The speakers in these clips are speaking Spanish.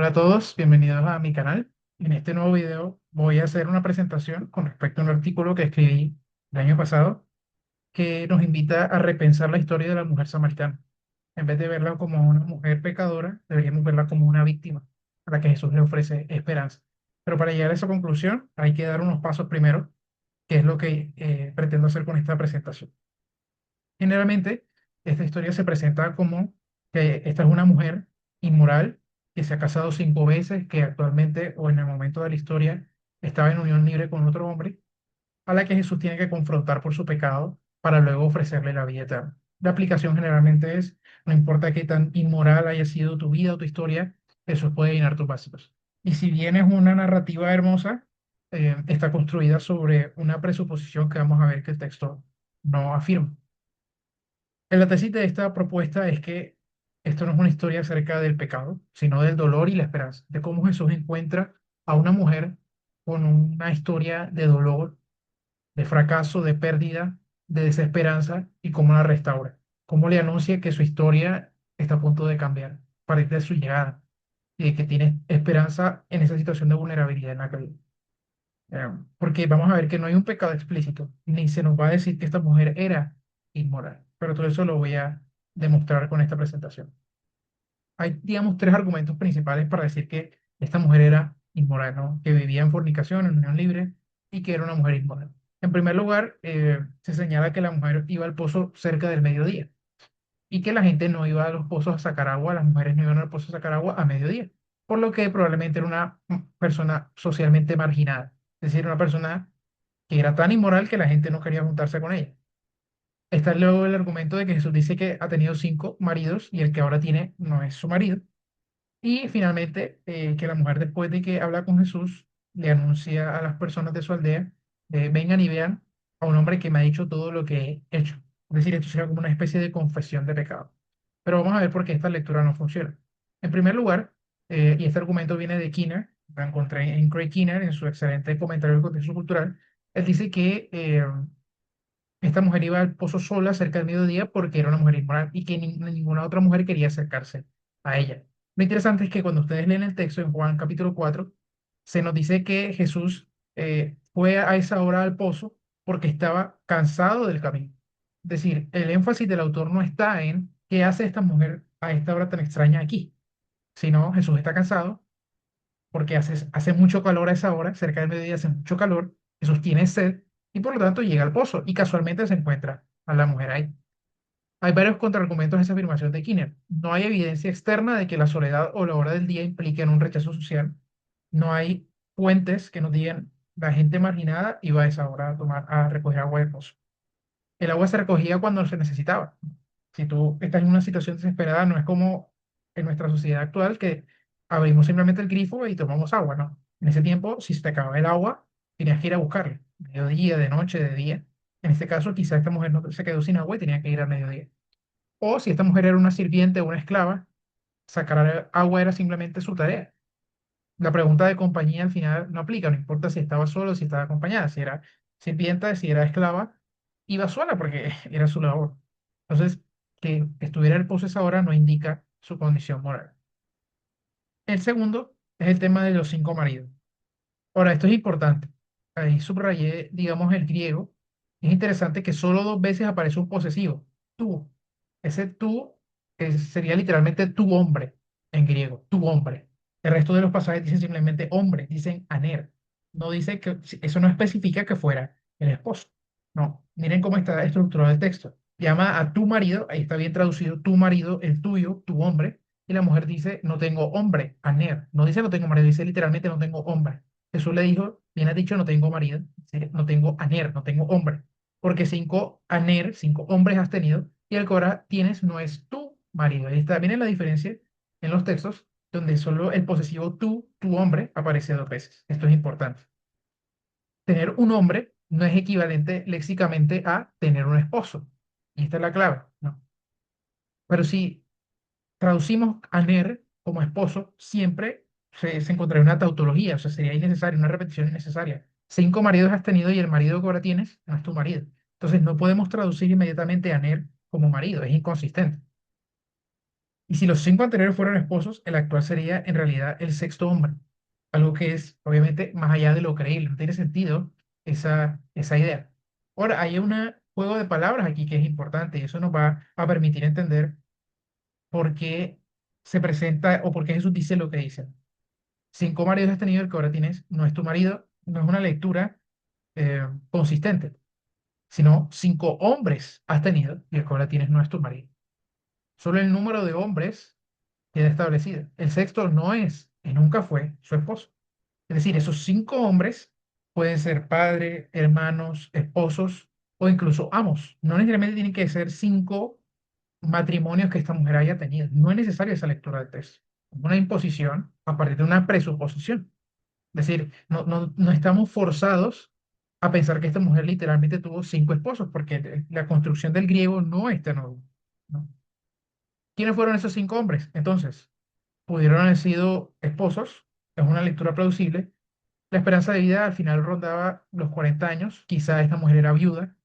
Hola a todos, bienvenidos a mi canal. En este nuevo video voy a hacer una presentación con respecto a un artículo que escribí el año pasado que nos invita a repensar la historia de la mujer samaritana. En vez de verla como una mujer pecadora, deberíamos verla como una víctima a la que Jesús le ofrece esperanza. Pero para llegar a esa conclusión hay que dar unos pasos primero, que es lo que pretendo hacer con esta presentación. Generalmente, esta historia se presenta como que esta es una mujer inmoral que se ha casado 5 veces, que actualmente o en el momento de la historia estaba en unión libre con otro hombre, a la que Jesús tiene que confrontar por su pecado para luego ofrecerle la vida eterna. La aplicación generalmente es, no importa qué tan inmoral haya sido tu vida o tu historia, Jesús puede llenar tus vacíos. Y si bien es una narrativa hermosa, está construida sobre una presuposición que vamos a ver que el texto no afirma. La tesis de esta propuesta es que esto no es una historia acerca del pecado, sino del dolor y la esperanza, de cómo Jesús encuentra a una mujer con una historia de dolor, de fracaso, de pérdida, de desesperanza y cómo la restaura, cómo le anuncia que su historia está a punto de cambiar a partir de su llegada y de que tiene esperanza en esa situación de vulnerabilidad en la que vive. Porque vamos a ver que no hay un pecado explícito, ni se nos va a decir que esta mujer era inmoral, pero todo eso lo voy a demostrar con esta presentación. Hay, digamos, tres argumentos principales para decir que esta mujer era inmoral, ¿no? Que vivía en fornicación, en unión libre, y que era una mujer inmoral. En primer lugar, se señala que la mujer iba al pozo cerca del mediodía y que la gente no iba a los pozos a sacar agua, las mujeres no iban al pozo a sacar agua a mediodía, por lo que probablemente era una persona socialmente marginada, es decir, una persona que era tan inmoral que la gente no quería juntarse con ella. Está luego el argumento de que Jesús dice que ha tenido 5 maridos y el que ahora tiene no es su marido. Y finalmente, que la mujer después de que habla con Jesús, le anuncia a las personas de su aldea, vengan y vean a un hombre que me ha dicho todo lo que he hecho. Es decir, esto sería como una especie de confesión de pecado. Pero vamos a ver por qué esta lectura no funciona. En primer lugar, y este argumento viene de Kinner, lo encontré en Craig Kinner en su excelente comentario del contexto cultural, él dice que esta mujer iba al pozo sola cerca del mediodía porque era una mujer inmoral y que ninguna otra mujer quería acercarse a ella. Lo interesante es que cuando ustedes leen el texto en Juan capítulo 4 se nos dice que Jesús fue a esa hora al pozo porque estaba cansado del camino. Es decir, el énfasis del autor no está en qué hace esta mujer a esta hora tan extraña aquí, sino Jesús está cansado porque hace mucho calor a esa hora, cerca del mediodía hace mucho calor, Jesús tiene sed y por lo tanto llega al pozo y casualmente se encuentra a la mujer ahí. Hay varios contraargumentos a esa afirmación de Kinner. No hay evidencia externa de que la soledad o la hora del día impliquen un rechazo social. No hay fuentes que nos digan la gente marginada iba a esa hora a recoger agua del pozo. El agua se recogía cuando se necesitaba. Si tú estás en una situación desesperada, no es como en nuestra sociedad actual que abrimos simplemente el grifo y tomamos agua, ¿no? En ese tiempo, si se te acababa el agua, tenías que ir a buscarla, mediodía, de noche, de día. En este caso, quizá esta mujer no se quedó sin agua y tenía que ir al mediodía. O si esta mujer era una sirviente o una esclava, sacar agua era simplemente su tarea. La pregunta de compañía al final no aplica, no importa si estaba sola o si estaba acompañada, si era sirvienta, si era esclava, iba sola porque era su labor. Entonces, que estuviera en el pozo a esa hora no indica su condición moral. El segundo es el tema de los 5 maridos. Ahora, esto es importante. Ahí subrayé, digamos, el griego. Es interesante que solo 2 veces aparece un posesivo, tú. Ese tú sería literalmente tu hombre en griego, tu hombre. El resto de los pasajes dicen simplemente hombre, dicen aner. No dice que, eso no especifica que fuera el esposo. No, miren cómo está estructurado el texto. Llama a tu marido, ahí está bien traducido, tu marido, el tuyo, tu hombre, y la mujer dice, no tengo hombre, aner. No dice no tengo marido, dice literalmente no tengo hombre. Jesús le dijo, bien has dicho, no tengo marido, sí, no tengo aner, no tengo hombre, porque 5 aner, 5 hombres has tenido, y el que ahora tienes no es tu marido. Ahí está, viene la diferencia en los textos, donde solo el posesivo tú, tu hombre, aparece 2 veces. Esto es importante. Tener un hombre no es equivalente léxicamente a tener un esposo. Y esta es la clave, ¿no? Pero si traducimos aner como esposo, siempre se encontraría una tautología, o sea, sería innecesaria, una repetición innecesaria. 5 maridos has tenido y el marido que ahora tienes no es tu marido. Entonces no podemos traducir inmediatamente aner como marido, es inconsistente. Y si los cinco anteriores fueron esposos, el actual sería en realidad el sexto hombre. Algo que es, obviamente, más allá de lo creíble. No tiene sentido esa idea. Ahora, hay un juego de palabras aquí que es importante y eso nos va a permitir entender por qué se presenta o por qué Jesús dice lo que dice. Cinco maridos has tenido, el que ahora tienes no es tu marido, no es una lectura consistente, sino cinco hombres has tenido y el que ahora tienes no es tu marido. Solo el número de hombres queda establecido. El sexto no es y nunca fue su esposo. Es decir, esos cinco hombres pueden ser padre, hermanos, esposos o incluso amos. No necesariamente tienen que ser cinco matrimonios que esta mujer haya tenido. No es necesaria esa lectura del texto. Es una imposición a partir de una presuposición. Es decir, no estamos forzados a pensar que esta mujer literalmente tuvo cinco esposos, porque la construcción del griego no es tan obvia, ¿no? ¿Quiénes fueron esos cinco hombres? Entonces, pudieron haber sido esposos, es una lectura plausible. La esperanza de vida al final rondaba los 40 años, quizá esta mujer era viuda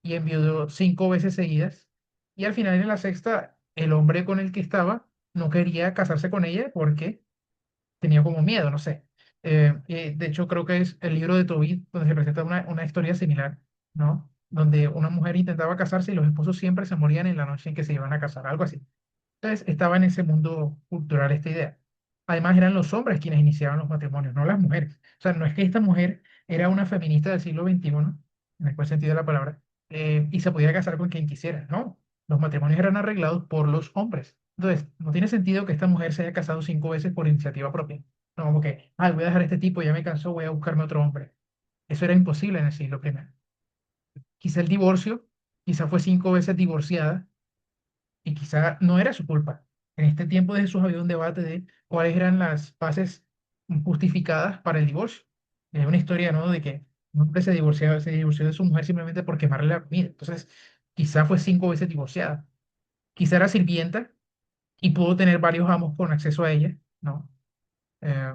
y enviudó cinco veces seguidas, y al final en la sexta, el hombre con el que estaba no quería casarse con ella porque tenía como miedo, no sé. De hecho, creo que es el libro de Tobit donde se presenta una historia similar, ¿no? Donde una mujer intentaba casarse y los esposos siempre se morían en la noche en que se iban a casar, algo así. Entonces, estaba en ese mundo cultural esta idea. Además, eran los hombres quienes iniciaban los matrimonios, no las mujeres. O sea, no es que esta mujer era una feminista del siglo XXI, en el buen sentido de la palabra, y se podía casar con quien quisiera. No, los matrimonios eran arreglados por los hombres. Entonces, no tiene sentido que esta mujer se haya casado cinco veces por iniciativa propia. No, como que, ay, voy a dejar a este tipo, ya me cansó, voy a buscarme otro hombre. Eso era imposible en el siglo primero. Quizá el divorcio, quizá fue cinco veces divorciada y quizá no era su culpa. En este tiempo de Jesús había un debate de cuáles eran las bases justificadas para el divorcio. Y hay una historia, ¿no? De que un hombre se divorció de su mujer simplemente por quemarle la comida. Entonces, quizá fue cinco veces divorciada. Quizá era sirvienta y pudo tener varios amos con acceso a ella, ¿no? Eh,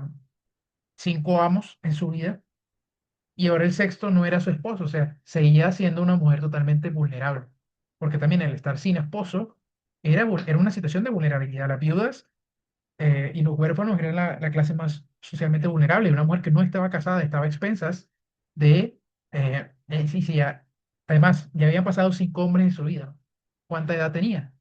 cinco amos en su vida. Y ahora el sexto no era su esposo, o sea, seguía siendo una mujer totalmente vulnerable. Porque también el estar sin esposo era una situación de vulnerabilidad. Las viudas y los huérfanos eran la clase más socialmente vulnerable. Y una mujer que no estaba casada estaba a expensas de, sí, sí, además, ya habían pasado cinco hombres en su vida. ¿Cuánta edad tenía?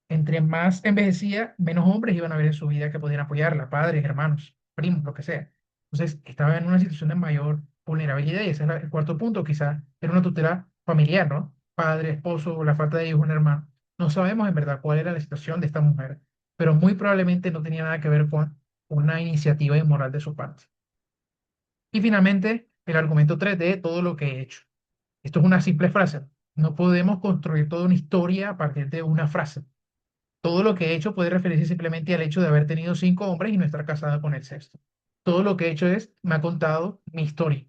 Entre más envejecía, menos hombres iban a ver en su vida que podían apoyarla, padres, hermanos, primos, lo que sea. Entonces, estaba en una situación de mayor vulnerabilidad y ese es el cuarto punto, quizá era una tutela familiar, ¿no? Padre, esposo, la falta de hijos, un hermano. No sabemos en verdad cuál era la situación de esta mujer, pero muy probablemente no tenía nada que ver con una iniciativa inmoral de su parte. Y finalmente, el argumento 3 de todo lo que he hecho. Esto es una simple frase. No podemos construir toda una historia a partir de una frase. Todo lo que he hecho puede referirse simplemente al hecho de haber tenido cinco hombres y no estar casada con el sexto. Todo lo que he hecho es, me ha contado mi historia,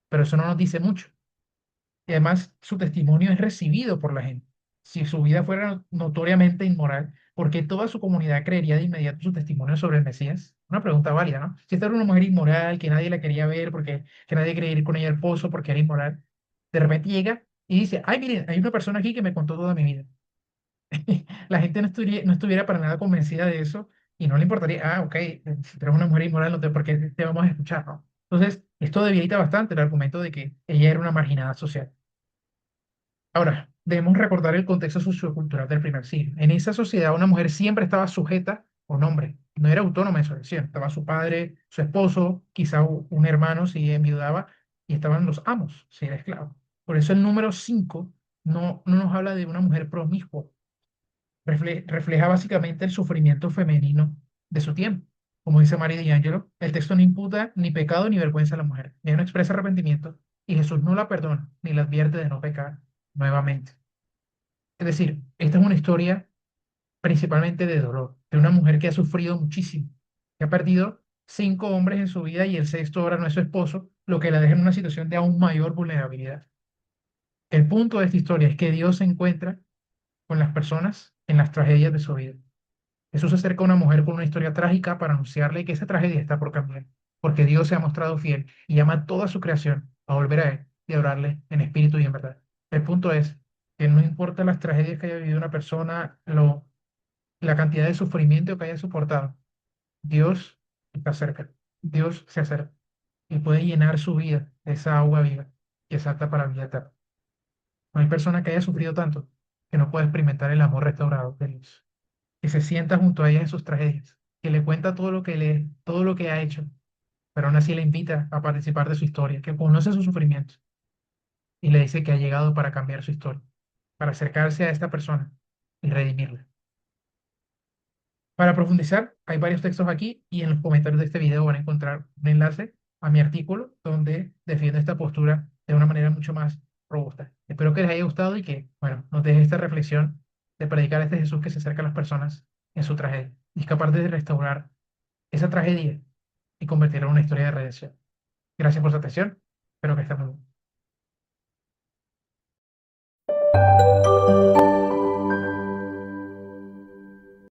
pero eso no nos dice mucho. Y además, su testimonio es recibido por la gente. Si su vida fuera notoriamente inmoral, ¿por qué toda su comunidad creería de inmediato su testimonio sobre el Mesías? Una pregunta válida, ¿no? Si esta era una mujer inmoral, que nadie la quería ver, porque que nadie quería ir con ella al pozo porque era inmoral, de repente llega y dice, ay, miren, hay una persona aquí que me contó toda mi vida. La gente no estuviera para nada convencida de eso y no le importaría, ah, ok, si tú eres una mujer inmoral, no te, ¿por qué te vamos a escuchar, no? Entonces, esto debilita bastante el argumento de que ella era una marginada social. Ahora, debemos recordar el contexto sociocultural del primer siglo. En esa sociedad, una mujer siempre estaba sujeta a un hombre, no era autónoma en su elección. Estaba su padre, su esposo, quizá un hermano si enviudaba, y estaban los amos, si era esclavo. Por eso el número 5 no nos habla de una mujer promiscua, refleja básicamente el sufrimiento femenino de su tiempo. Como dice María D'Angelo, el texto no imputa ni pecado ni vergüenza a la mujer. Ella no expresa arrepentimiento y Jesús no la perdona ni la advierte de no pecar nuevamente. Es decir, esta es una historia principalmente de dolor, de una mujer que ha sufrido muchísimo, que ha perdido cinco hombres en su vida y el sexto ahora no es su esposo, lo que la deja en una situación de aún mayor vulnerabilidad. El punto de esta historia es que Dios se encuentra con las personas en las tragedias de su vida. Jesús se acerca a una mujer con una historia trágica para anunciarle que esa tragedia está por cambiar, porque Dios se ha mostrado fiel y llama a toda su creación a volver a Él y a orarle en espíritu y en verdad. El punto es que no importa las tragedias que haya vivido una persona, la cantidad de sufrimiento que haya soportado, Dios está cerca. Dios se acerca y puede llenar su vida de esa agua viva que salta para vida eterna. No hay persona que haya sufrido tanto que no pueda experimentar el amor restaurado de Dios, que se sienta junto a ella en sus tragedias, que le cuenta todo lo que ha hecho, pero aún así le invita a participar de su historia, que conoce sus sufrimientos y le dice que ha llegado para cambiar su historia, para acercarse a esta persona y redimirla. Para profundizar, hay varios textos aquí y en los comentarios de este video van a encontrar un enlace a mi artículo donde defiendo esta postura de una manera mucho más robusta. Espero que les haya gustado y que, bueno, nos deje esta reflexión de predicar a este Jesús que se acerca a las personas en su tragedia y es capaz de restaurar esa tragedia y convertirla en una historia de redención. Gracias por su atención. Espero que estén muy bien.